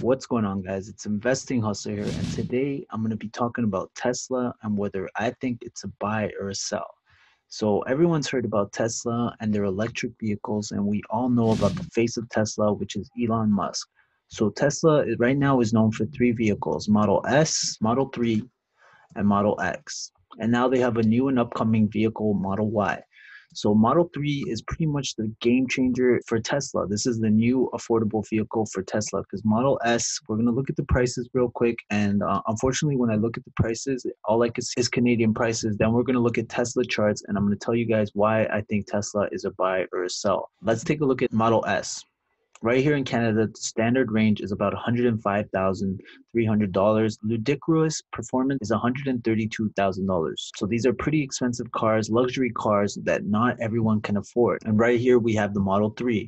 What's going on, guys? It's Investing Hustle here, and today I'm going to be talking about Tesla and whether I think it's a buy or a sell. So, everyone's heard about Tesla and their electric vehicles, and we all know about the face of Tesla, which is Elon Musk. So, Tesla right now is known for three vehicles: Model S, Model 3, and Model X. And now they have a new and upcoming vehicle, Model Y. So Model 3 is pretty much the game changer for Tesla. This is the new affordable vehicle for Tesla because Model S, we're going to look at the prices real quick. And unfortunately, when I look at the prices, all I can see is Canadian prices. Then we're going to look at Tesla charts and I'm going to tell you guys why I think Tesla is a buy or a sell. Let's take a look at Model S. Right here in Canada, the standard range is about $105,300. Ludicrous performance is $132,000. So these are pretty expensive cars, luxury cars that not everyone can afford. And right here we have the Model 3,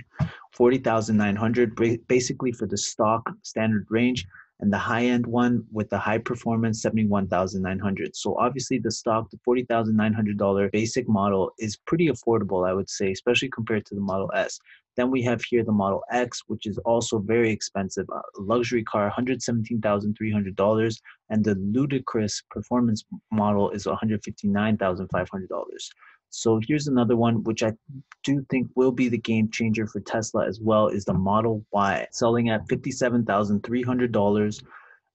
$40,900, basically for the stock standard range, and the high-end one with the high performance, $71,900. So obviously the stock, the $40,900 basic model is pretty affordable, I would say, especially compared to the Model S. Then we have here the Model X, which is also very expensive, a luxury car, $117,300, and the ludicrous performance model is $159,500. So here's another one, which I do think will be the game changer for Tesla as well, is the Model Y, selling at $57,300.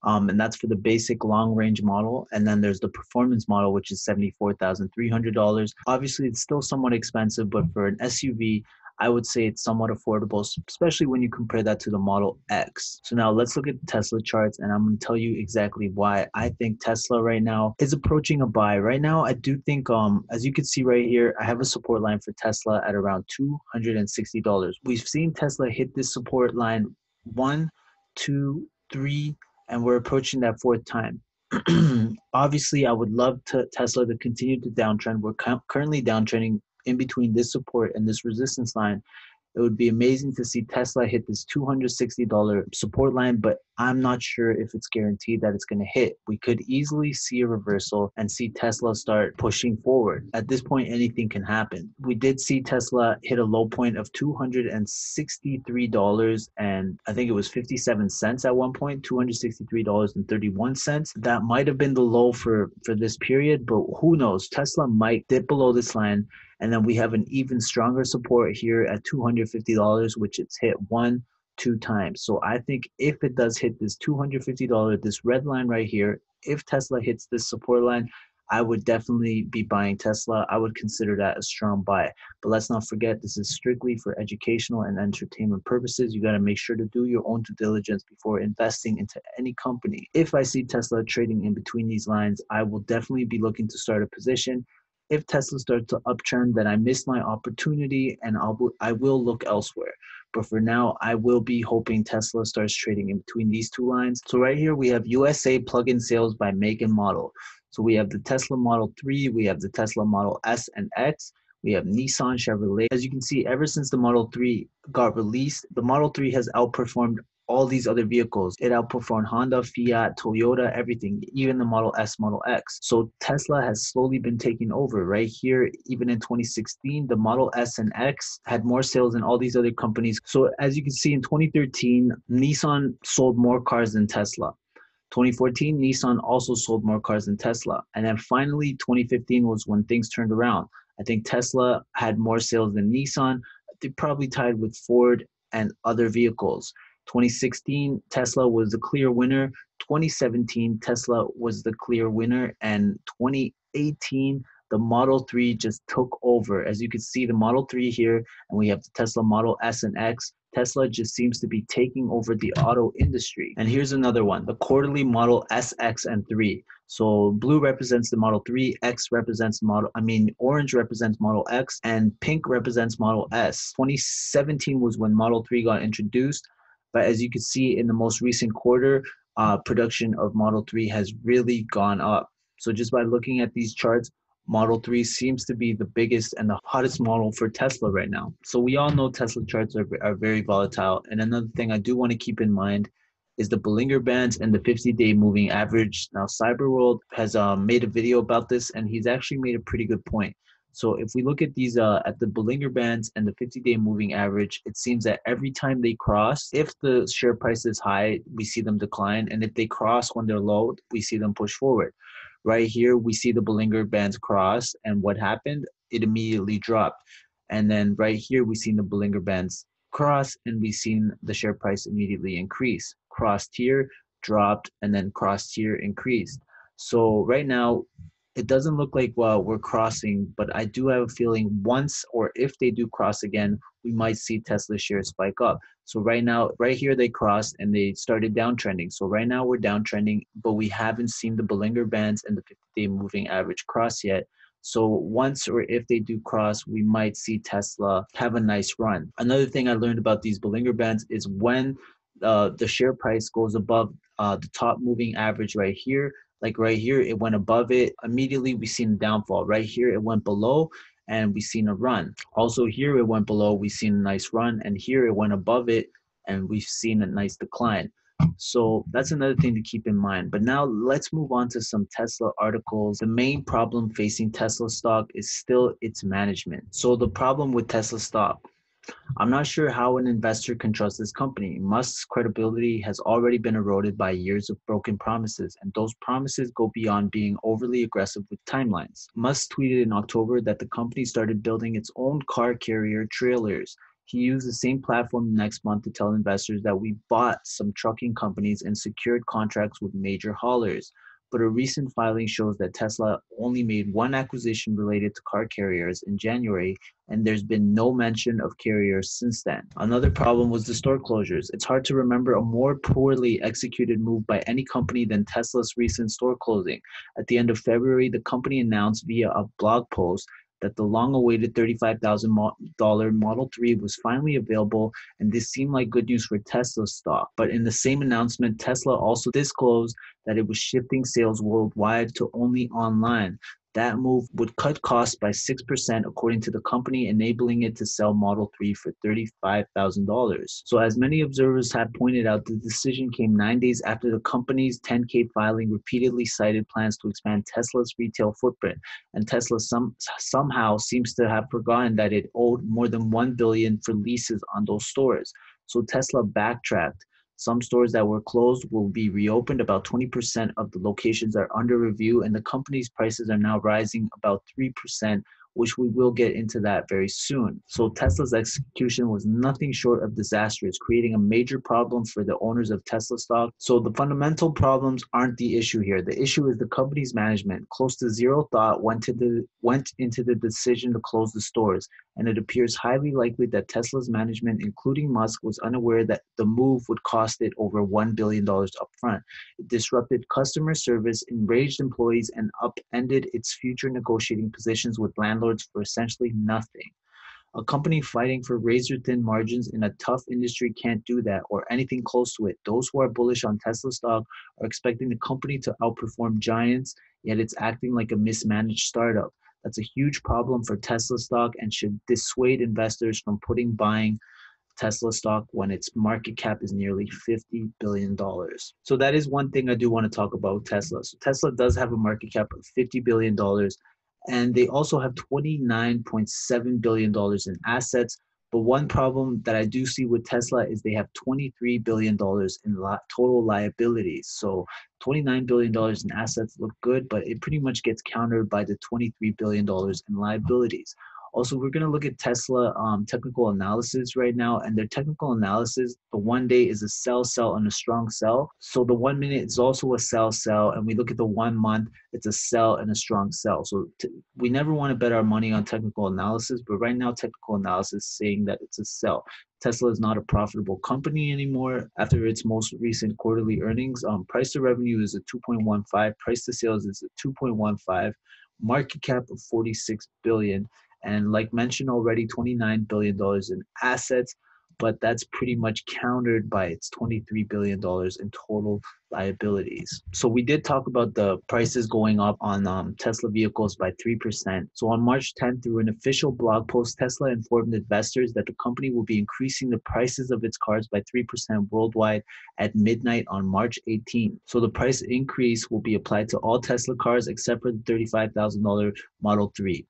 And that's for the basic long range model. And then there's the performance model, which is $74,300. Obviously, it's still somewhat expensive, but for an SUV, I would say it's somewhat affordable, especially when you compare that to the Model X. So now let's look at the Tesla charts, and I'm going to tell you exactly why I think Tesla right now is approaching a buy. Right now, I do think, as you can see right here, I have a support line for Tesla at around $260. We've seen Tesla hit this support line 1, 2, 3, and we're approaching that fourth time. Obviously, I would love Tesla to continue to downtrend. We're currently downtrending in between this support and this resistance line. It would be amazing to see Tesla hit this $260 support line, but I'm not sure if it's guaranteed that it's going to hit. We could easily see a reversal and see Tesla start pushing forward. At this point, anything can happen. We did see Tesla hit a low point of $263, and I think it was 57 cents at one point, $263.31. That might have been the low for this period, but who knows? Tesla might dip below this line. And then we have an even stronger support here at $250, which it's hit 1, 2 times. So I think if it does hit this $250, this red line right here, if Tesla hits this support line, I would definitely be buying Tesla. I would consider that a strong buy. But let's not forget, this is strictly for educational and entertainment purposes. You got to make sure to do your own due diligence before investing into any company. If I see Tesla trading in between these lines, I will definitely be looking to start a position. If Tesla starts to uptrend, then I missed my opportunity and I will look elsewhere. But for now, I will be hoping Tesla starts trading in between these two lines. So right here, we have USA plug-in sales by make and model. So we have the Tesla Model 3, we have the Tesla Model S and X, we have Nissan, Chevrolet. As you can see, ever since the Model 3 got released, the Model 3 has outperformed all these other vehicles. It outperformed Honda, Fiat, Toyota, everything, even the Model S, Model X. So Tesla has slowly been taking over. Right here, even in 2016, the Model S and X had more sales than all these other companies. So as you can see, in 2013, Nissan sold more cars than Tesla. 2014, Nissan also sold more cars than Tesla. And then finally, 2015 was when things turned around. I think Tesla had more sales than Nissan. They probably tied with Ford and other vehicles. 2016, Tesla was the clear winner. 2017, Tesla was the clear winner. And 2018, the Model 3 just took over. As you can see, the Model 3 here, and we have the Tesla Model S and X. Tesla just seems to be taking over the auto industry. And here's another one, the quarterly Model S, X, and 3. So blue represents the Model 3, orange represents Model X, and pink represents Model S. 2017 was when Model 3 got introduced. But as you can see in the most recent quarter, production of Model 3 has really gone up. So just by looking at these charts, Model 3 seems to be the biggest and the hottest model for Tesla right now. So we all know Tesla charts are very volatile. And another thing I do want to keep in mind is the Bollinger Bands and the 50-day moving average. Now, Cyberworld has made a video about this, and he's actually made a pretty good point. So if we look at these at the Bollinger Bands and the 50-day moving average, it seems that every time they cross, if the share price is high, we see them decline. And if they cross when they're low, we see them push forward. Right here, we see the Bollinger Bands cross. And what happened? It immediately dropped. And then right here, we seen the Bollinger Bands cross and we seen the share price immediately increase. Crossed here, dropped, and then crossed here, increased. So right now, it doesn't look like we're crossing, but I do have a feeling once or if they do cross again, we might see Tesla shares spike up. So right now, right here, they crossed and they started downtrending. So right now we're downtrending, but we haven't seen the Bollinger Bands and the 50-day moving average cross yet. So once or if they do cross, we might see Tesla have a nice run. Another thing I learned about these Bollinger Bands is when the share price goes above the top moving average right here, like right here, it went above it. Immediately, we seen a downfall. Right here, it went below and we seen a run. Also here, it went below. We seen a nice run. And here, it went above it and we've seen a nice decline. So that's another thing to keep in mind. But now let's move on to some Tesla articles. The main problem facing Tesla stock is still its management. So the problem with Tesla stock, I'm not sure how an investor can trust this company. Musk's credibility has already been eroded by years of broken promises, and those promises go beyond being overly aggressive with timelines. Musk tweeted in October that the company started building its own car carrier trailers. He used the same platform next month to tell investors that we bought some trucking companies and secured contracts with major haulers. But a recent filing shows that Tesla only made one acquisition related to car carriers in January, and there's been no mention of carriers since then. Another problem was the store closures. It's hard to remember a more poorly executed move by any company than Tesla's recent store closing. At the end of February, the company announced via a blog post that the long-awaited $35,000 Model 3 was finally available, and this seemed like good news for Tesla stock. But in the same announcement, Tesla also disclosed that it was shifting sales worldwide to only online. That move would cut costs by 6%, according to the company, enabling it to sell Model 3 for $35,000. So as many observers have pointed out, the decision came 9 days after the company's 10K filing repeatedly cited plans to expand Tesla's retail footprint. And Tesla somehow seems to have forgotten that it owed more than $1 billion for leases on those stores. So Tesla backtracked. Some stores that were closed will be reopened. About 20% of the locations are under review, and the company's prices are now rising about 3%, which we will get into that very soon. So Tesla's execution was nothing short of disastrous, creating a major problem for the owners of Tesla stock. So the fundamental problems aren't the issue here. The issue is the company's management. Close to zero thought went into the decision to close the stores, and it appears highly likely that Tesla's management, including Musk, was unaware that the move would cost it over $1 billion upfront. It disrupted customer service, enraged employees, and upended its future negotiating positions with landlords for essentially nothing. A company fighting for razor-thin margins in a tough industry can't do that, or anything close to it. Those who are bullish on Tesla stock are expecting the company to outperform giants, yet it's acting like a mismanaged startup. That's a huge problem for Tesla stock and should dissuade investors from buying Tesla stock when its market cap is nearly $50 billion. So that is one thing I do want to talk about Tesla. So Tesla does have a market cap of $50 billion, and they also have $29.7 billion in assets. But one problem that I do see with Tesla is they have $23 billion in total liabilities. So $29 billion in assets look good, but it pretty much gets countered by the $23 billion in liabilities. Also, we're going to look at Tesla technical analysis right now, and their technical analysis, the 1 day is a sell, sell, and a strong sell. So the 1 minute is also a sell, sell, and we look at the 1 month, it's a sell and a strong sell. So we never want to bet our money on technical analysis, but right now technical analysis is saying that it's a sell. Tesla is not a profitable company anymore after its most recent quarterly earnings. Price to revenue is a 2.15, price to sales is a 2.15, market cap of 46 billion. And like mentioned already, $29 billion in assets, but that's pretty much countered by its $23 billion in total liabilities. So we did talk about the prices going up on Tesla vehicles by 3%. So on March 10th, through an official blog post, Tesla informed investors that the company will be increasing the prices of its cars by 3% worldwide at midnight on March 18th. So the price increase will be applied to all Tesla cars except for the $35,000 Model 3.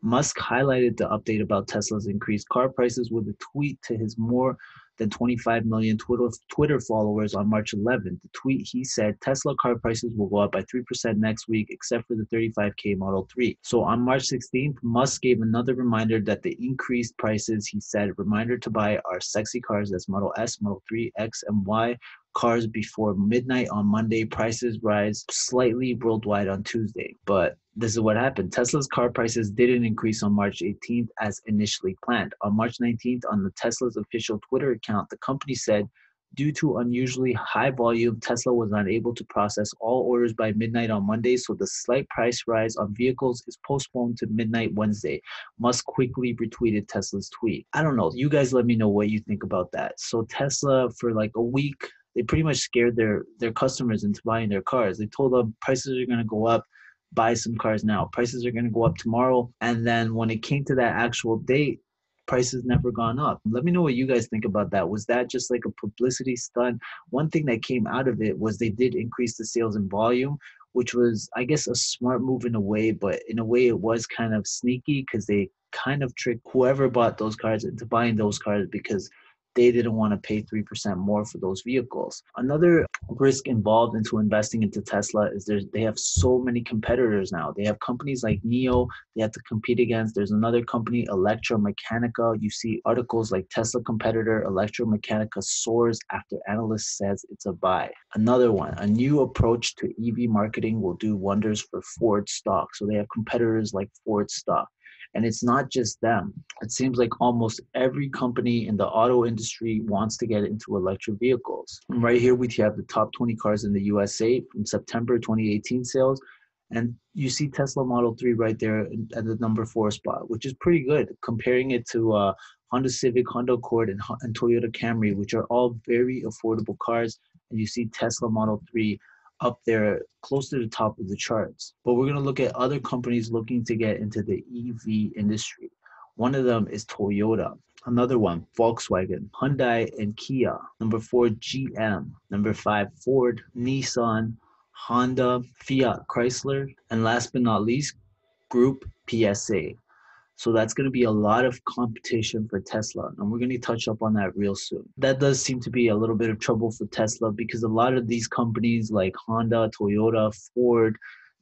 Musk highlighted the update about Tesla's increased car prices with a tweet to his more than 25 million Twitter followers on March 11th. The tweet, he said, Tesla car prices will go up by 3% next week, except for the 35K Model 3. So on March 16th, Musk gave another reminder that the increased prices, he said, reminder to buy our sexy cars, that's Model S, Model 3, X, and Y cars before midnight on Monday. Prices rise slightly worldwide on Tuesday. But this is what happened. Tesla's car prices didn't increase on March 18th as initially planned. On March 19th, on the Tesla's official Twitter account, the company said, due to unusually high volume, Tesla was unable to process all orders by midnight on Monday, so the slight price rise on vehicles is postponed to midnight Wednesday. Musk quickly retweeted Tesla's tweet. I don't know. You guys let me know what you think about that. So Tesla, for like a week, they pretty much scared their customers into buying their cars. They told them prices are going to go up, buy some cars now. Prices are going to go up tomorrow. And then when it came to that actual date, prices never gone up. Let me know what you guys think about that. Was that just like a publicity stunt? One thing that came out of it was they did increase the sales in volume, which was, I guess, a smart move in a way, but in a way it was kind of sneaky because they kind of tricked whoever bought those cars into buying those cars because they didn't want to pay 3% more for those vehicles. Another risk involved into investing into Tesla is they have so many competitors now. They have companies like NIO they have to compete against. There's another company, Electromechanica. You see articles like Tesla competitor Electromechanica soars after analyst says it's a buy. Another one, a new approach to EV marketing will do wonders for Ford stock. So they have competitors like Ford stock. And it's not just them. It seems like almost every company in the auto industry wants to get into electric vehicles. And right here, we have the top 20 cars in the USA from September 2018 sales. And you see Tesla Model 3 right there at the number 4 spot, which is pretty good, comparing it to Honda Civic, Honda Accord, and Toyota Camry, which are all very affordable cars. And you see Tesla Model 3 up there close to the top of the charts. But we're going to look at other companies looking to get into the EV industry. One of them is Toyota. Another one, Volkswagen, Hyundai, and Kia. Number 4, GM. Number 5, Ford, Nissan, Honda, Fiat Chrysler, and last but not least, Group PSA. So that's going to be a lot of competition for Tesla. And we're going to touch up on that real soon. That does seem to be a little bit of trouble for Tesla because a lot of these companies like Honda, Toyota, Ford,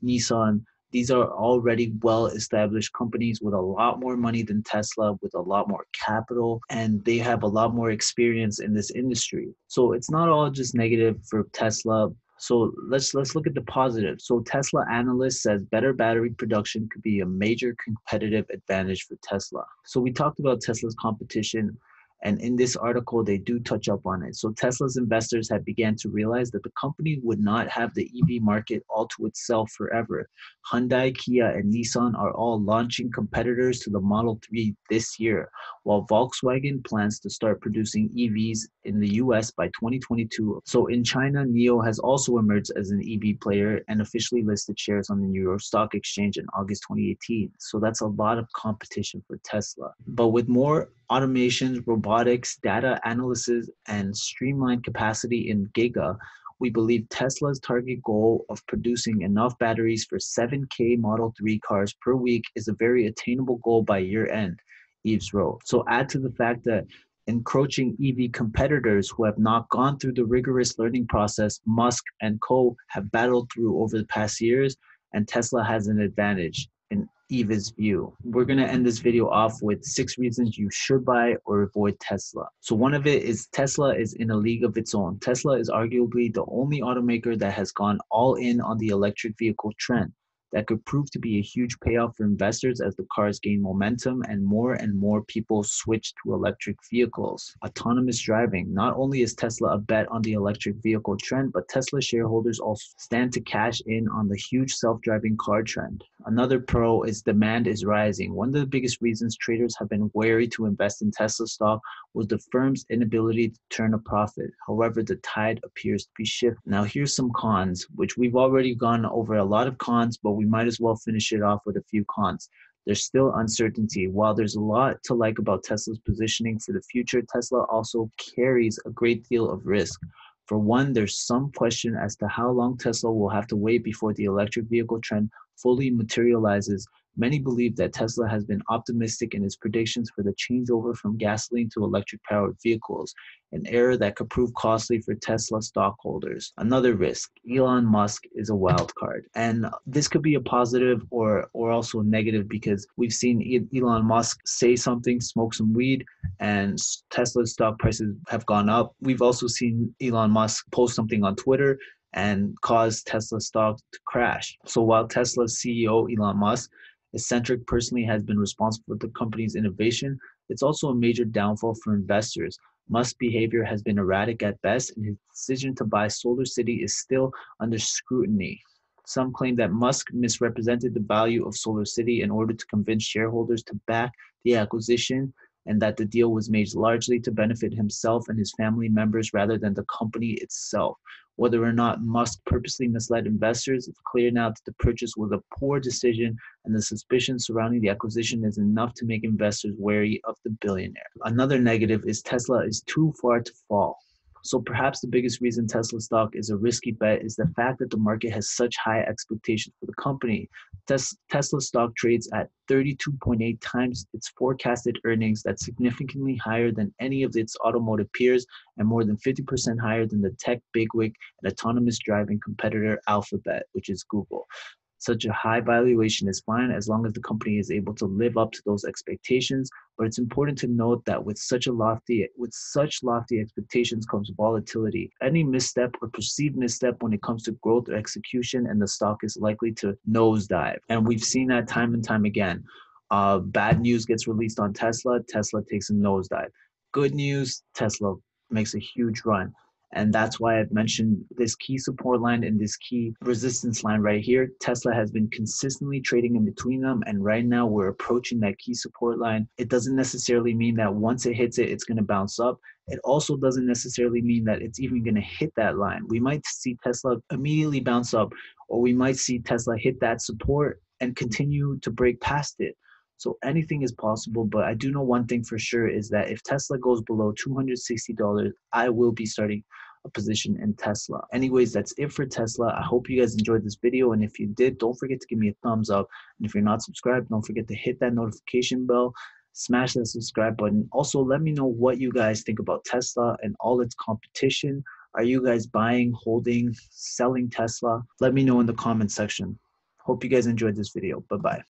Nissan, these are already well-established companies with a lot more money than Tesla, with a lot more capital, and they have a lot more experience in this industry. So it's not all just negative for Tesla. So let's look at the positive. So Tesla analyst says better battery production could be a major competitive advantage for Tesla. So we talked about Tesla's competition, and in this article, they do touch up on it. So Tesla's investors have began to realize that the company would not have the EV market all to itself forever. Hyundai, Kia, and Nissan are all launching competitors to the Model 3 this year, while Volkswagen plans to start producing EVs in the US by 2022. So in China, NIO has also emerged as an EV player and officially listed shares on the New York Stock Exchange in August 2018. So that's a lot of competition for Tesla. But with more automations, robotics, data analysis, and streamlined capacity in Giga, we believe Tesla's target goal of producing enough batteries for 7K Model 3 cars per week is a very attainable goal by year end, Eves wrote. So add to the fact that encroaching EV competitors who have not gone through the rigorous learning process Musk and co have battled through over the past years, and Tesla has an advantage in Eva's view. We're going to end this video off with 6 reasons you should buy or avoid Tesla. So one of it is Tesla is in a league of its own. Tesla is arguably the only automaker that has gone all in on the electric vehicle trend. That could prove to be a huge payoff for investors as the cars gain momentum and more people switch to electric vehicles. Autonomous driving. Not only is Tesla a bet on the electric vehicle trend, but Tesla shareholders also stand to cash in on the huge self-driving car trend. Another pro is demand is rising. One of the biggest reasons traders have been wary to invest in Tesla stock was the firm's inability to turn a profit. However, the tide appears to be shifting. Now here's some cons, which we've already gone over a lot of cons, but we might as well finish it off with a few cons. There's still uncertainty. While there's a lot to like about Tesla's positioning for the future, Tesla also carries a great deal of risk. For one, there's some question as to how long Tesla will have to wait before the electric vehicle trend fully materializes, many believe that Tesla has been optimistic in its predictions for the changeover from gasoline to electric-powered vehicles, an era that could prove costly for Tesla stockholders. Another risk, Elon Musk is a wild card. And this could be a positive or also a negative, because we've seen Elon Musk say something, smoke some weed, and Tesla's stock prices have gone up. We've also seen Elon Musk post something on Twitter and cause Tesla stock to crash. So while Tesla's CEO, Elon Musk, eccentric personally has been responsible for the company's innovation, it's also a major downfall for investors. Musk's behavior has been erratic at best, and his decision to buy Solar City is still under scrutiny. Some claim that Musk misrepresented the value of Solar City in order to convince shareholders to back the acquisition, and that the deal was made largely to benefit himself and his family members rather than the company itself. Whether or not Musk purposely misled investors, it's clear now that the purchase was a poor decision, and the suspicion surrounding the acquisition is enough to make investors wary of the billionaire. Another negative is Tesla is too far to fall. So perhaps the biggest reason Tesla stock is a risky bet is the fact that the market has such high expectations for the company. Tesla stock trades at 32.8 times its forecasted earnings. That's significantly higher than any of its automotive peers and more than 50% higher than the tech bigwig and autonomous driving competitor Alphabet, which is Google. Such a high valuation is fine as long as the company is able to live up to those expectations, but it's important to note that with such lofty expectations comes volatility. Any misstep or perceived misstep when it comes to growth or execution, and the stock is likely to nosedive. And we've seen that time and time again. Bad news gets released on Tesla, Tesla takes a nosedive. Good news, Tesla makes a huge run. And that's why I've mentioned this key support line and this key resistance line right here. Tesla has been consistently trading in between them. And right now we're approaching that key support line. It doesn't necessarily mean that once it hits it, it's going to bounce up. It also doesn't necessarily mean that it's even going to hit that line. We might see Tesla immediately bounce up, or we might see Tesla hit that support and continue to break past it. So anything is possible, but I do know one thing for sure is that if Tesla goes below $260, I will be starting a position in Tesla. Anyways, that's it for Tesla. I hope you guys enjoyed this video, and if you did, don't forget to give me a thumbs up. And if you're not subscribed, don't forget to hit that notification bell, smash that subscribe button. Also, let me know what you guys think about Tesla and all its competition. Are you guys buying, holding, selling Tesla? Let me know in the comment section. Hope you guys enjoyed this video. Bye-bye.